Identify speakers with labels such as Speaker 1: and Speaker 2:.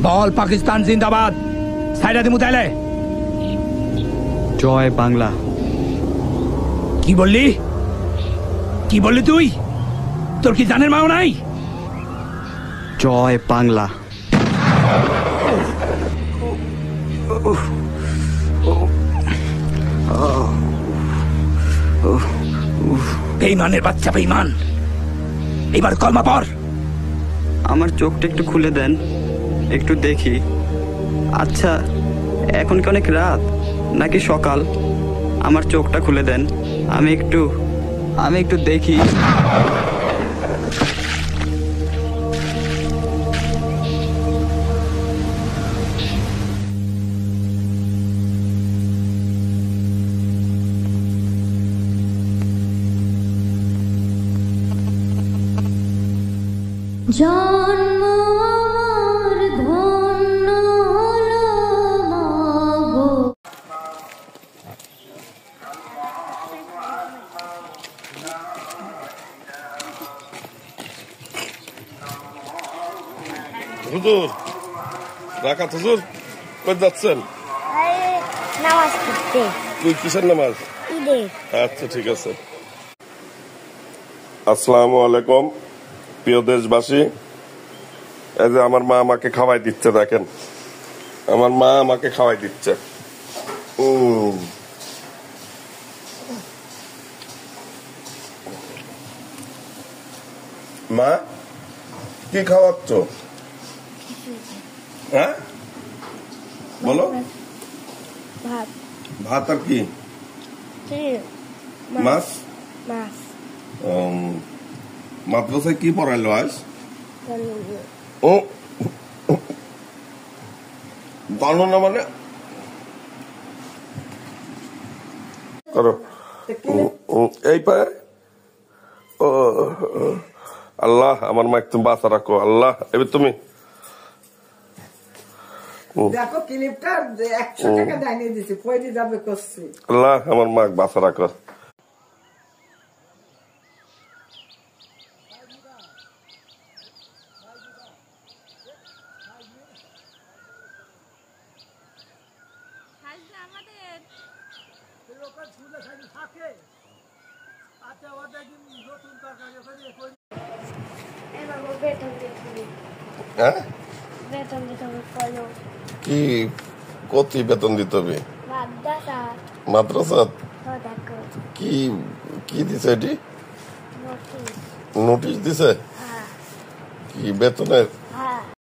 Speaker 1: বল পাকিস্তান জিন্দাবাদ। সাইডা দিমু তাইলে।
Speaker 2: জয় বাংলা।
Speaker 1: কি বললি? কি বললি তুই? তোর কি জানের মাও নাই?
Speaker 2: জয় বাংলা।
Speaker 1: বেঈমানের বাচ্চা বেঈমান, এবার কলমা পড়।
Speaker 2: আমার চোখটা একটু খুলে দেন, একটু দেখি। আচ্ছা, এখন কি অনেক রাত নাকি সকাল? আমার চোখটা খুলে দেন, আমি একটু দেখি।
Speaker 3: জন্ম আমার ধন্য হলো মাগো।
Speaker 4: হুজুর, রাকাত হুজুর, কই যাচ্ছেন?
Speaker 3: নামাজ পড়তে।
Speaker 4: তুই কিসের নামাজ?
Speaker 3: ঈদের।
Speaker 4: আচ্ছা, ঠিক আছে। আসসালামু আলাইকুম প্রিয় দেশবাসী। এই যে আমার মা আমাকে খাওয়াই দিচ্ছে, দেখেন আমার মা আমাকে খাওয়াই দিচ্ছে। মা, কি খাওয়াচ্ছ? হ্যাঁ বলো।
Speaker 3: ভাত।
Speaker 4: ভাত আর কি? মাছ।
Speaker 3: মাছ।
Speaker 4: মাদ্রাসায় কি পড়াইলো আজ? ও জানো না মানে করো এই পায়ে। আল্লাহ আমার মা একটু বাঁচা রাখো। আল্লাহ, এবার তুমি
Speaker 5: দেখো ক্লিপটা 100 টাকা দাইয়ে দিছি, কই দি যাবে করছি।
Speaker 4: আল্লাহ আমার মা বাঁচা রাখো। হ্যাঁ, কি কত বেতন দিতে হবে? মাদ্রাসা কি কি দিছে? এটি নোটিশ দিছে? কি বেতনের